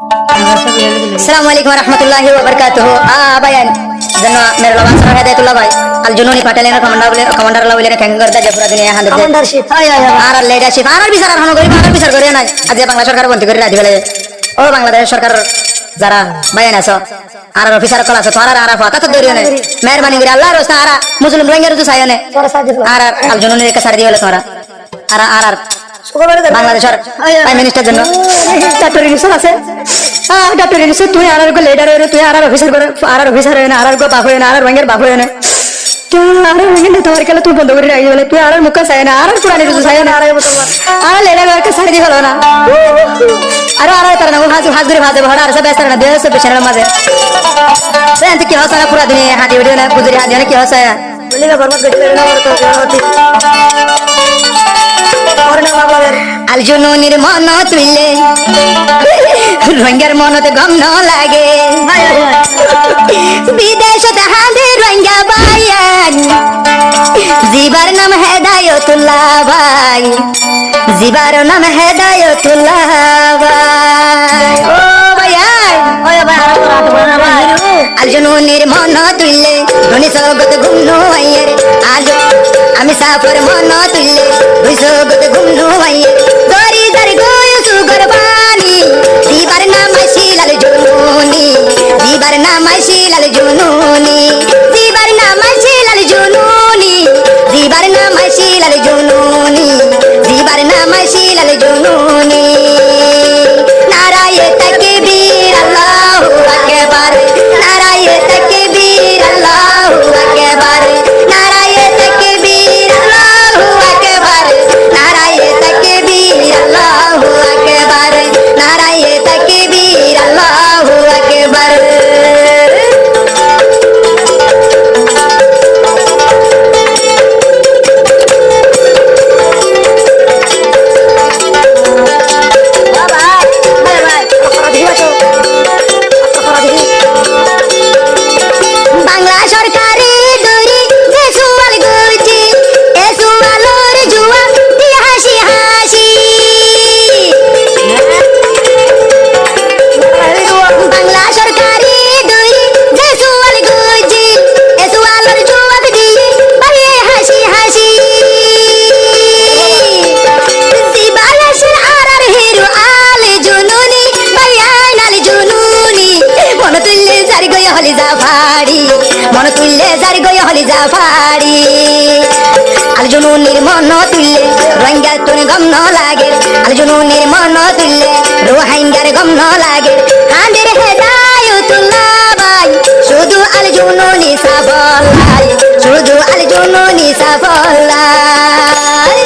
Assalamualaikum warahmatullahi wabarakatuh. Bayan janna mere lawan sarang hidayatullah bhai al jununi patalena commander la bolena kangor da jabura dunia hande কমান্ডারশিপ আর leadership আর বিচার আর হন করি আর বিচার করি না আজ বাংলা সরকার বন্ধ করে রাখি ফেলে ও বাংলাদেশ সরকার যারা বায়ান আছো আর অফিসার কল আছে তোরা আর ফাতা তো দরিও না মেহরবানি করে আল্লাহর রাস্তা আর মুসলিম রোহিঙ্গার তো চাইও না আর আল jununi কে সার দিও তোরা আর বাংলাদেশের প্রাইম মিনিস্টার জন্য ডক্টর ইউনুস আছে ডক্টর ইউনুস তুই আর গো লিডার হয়ে তুই আর অফিসার করে আর অফিসার হয়ে না আর গো বাপ হয়ে না আর রঙের বাপ হয়ে না তুই আর রঙের তোমার কেলা তুই বন্ধ করে রাখি বলে তুই আর মুখ চাই না আর পুরানি রুজু চাই না আর লিডার কে সারি দি হলো না আর তার না হাজ হাজ করে ভাজে ভড়া আর সব ব্যস্ত না দেশ পেছনের মাঝে সেন্ট কি হসা পুরা দিনে হাদি ভিডিও না গুজরি হাদি না কি হসা বলি না বরবাদ করে না আর তো আল জুনুনির মন তুইলে রোহিঙ্গার মনতে গম ন লাগে বিদেশতে হাঁদে রোহিঙ্গা বায়ান জিবার নাম হেদায়তুল্লাহ ভাই জিবার নাম হেদায়তুল্লাহ ভাই ও ভাইয়াই আল জুনুনির মন তুইলে ধনি সগত গুমনো আইয়ের আজ আমি সাফর মন তুইলে দুই সগত গুমনো আইয়ের দরি দরি গোয় সুগর পানি জিবার নাম শিলাল জুনুনি জিবার নাম শিলাল জুনুনি জিবার নাম শিলাল জুনুনি জিবার নাম শিলাল জুনুনি জিবার নাম শিলাল জুনুনি নারায়ে তাকবীর আল্লাহু আকবার নারায়ে তাকবীর আল্লাহু আকবার নারায়ে তাকবীর আল্লাহু আকবার নারায়ে তাকবীর আল্লাহু আকবার নারায়ে তাকবীর আল্লাহু আকবার বাংলা সরকারি দরি যে সুয়াল গুজি এ সুয়ালোর জুয়া দিয়ে হাসি হাসি বাংলা সরকারি দরি যে সুয়াল গুজি এ সুয়ালোর জুয়া দিয়ে বাড়িয়ে হাসি হাসি জিবালাসের আর হিরো আল জুনুনি বায়ান আল জুনুনি মন তুললে জারি গয় হলি জাফাড়ি মন তুললে জারি গয় হলি জাফাড়ি আল জুনুনির মন তুললে রোহিঙ্গার তোর গম ন লাগে আল জুনুনির মন তুললে রোহিঙ্গার গম ন লাগে হাঁদের হেদায়তুল্লাহ ভাই শুধু আল জুনুনি সাফল্লাই শুধু আল জুনুনি সাফল্লাই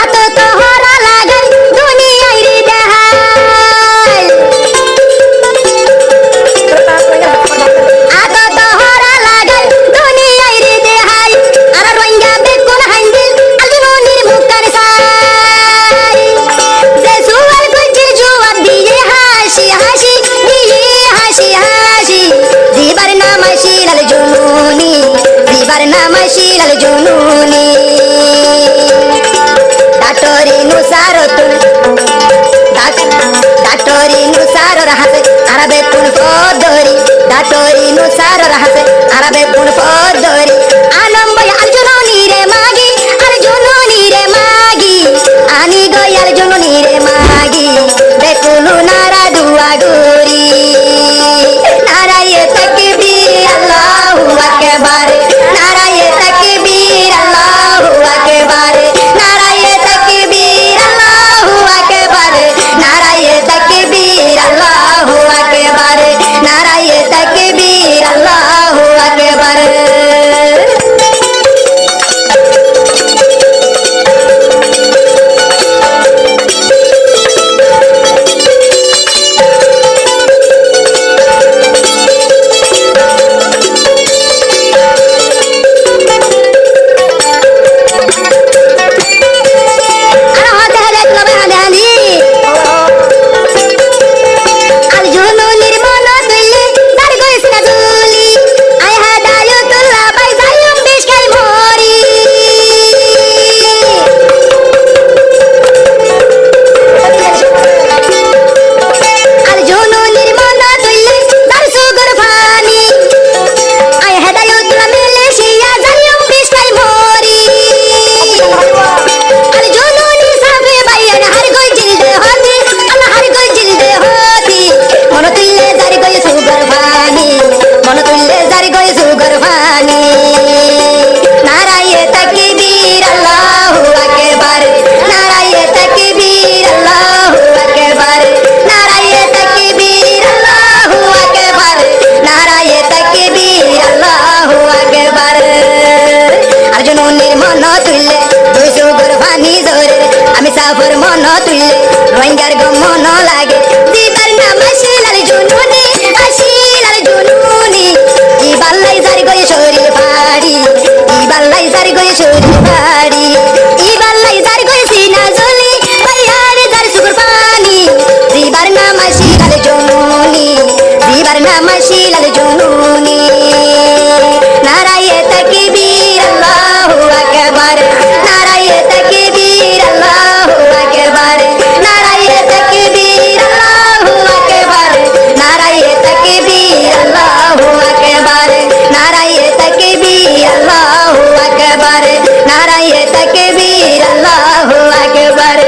আত তোহরা লাগাই দুনিয়ায় রে দেহাই আত তোহরা লাগাই দুনিয়ায় রে দেহাই আর রোহিঙ্গা বেকুন হাইন্দিল আলজুনুনির মুকার সাই যে সুয়াল গুজির জবাব দিয়ে হাসি হাসি দিয়ে হাসি হাসি জিবার নাম শিলাল জুনুনি জিবার নাম শিলাল জুনুনি ডাক্তরি নুসারতুন ডাক্তরি নুসারর হাতে আরবে কোন পদরি ডাক্তরি নুসারর হাতে আরবে কোন পদরি আনম্বয় আল জুনুনি রে মাগি আল জুনুনি রে মাগি আনি গয় আল জুনুনি রে মাগি বেকুলু নারা দুয়া গরি নারায়ে তাকবীর আল্লাহু আকবার নারায়ে তাকবীর আল্লাহু আকবার নারায়ে তাকবীর আল্লাহু আকবার নারায়ে তাকবীর আল্লাহু আকবার নারায়ে তাকবীর আল্লাহু আকবার জাফর মন তুললে রোহিঙ্গার গো মন লাগে দিবার নাম আসিলাল জুনুনি আসিলাল জুনুনি ই বাল্লাই জারি গয়ে শরীর ফাড়ি ই বাল্লাই জারি গয়ে শরীর ফাড়ি ই বাল্লাই জারি গয়ে সিনা জলি ভাইয়ার জারি সুগুর পানি দিবার নাম আসিলাল জুনুনি দিবার নাম আসিলাল জুনুনি নারায়ে তাকবীর আল্লাহু আকবার নারায়ে তাকবীর আল্লাহু আকবার নারায়ে তাকবীর আল্লাহু আকবার নারায়ে তাকবীর আল্লাহু আকবার নারায়ে তাকবীর আল্লাহু আকবার নারায়ে তাকবীর আল্লাহু আকবার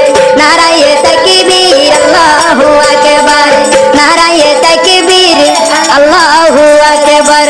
নারায়ে তাকবীর আল্লাহু আকবার নারায়ে তাকবীর আল্লাহু আকবার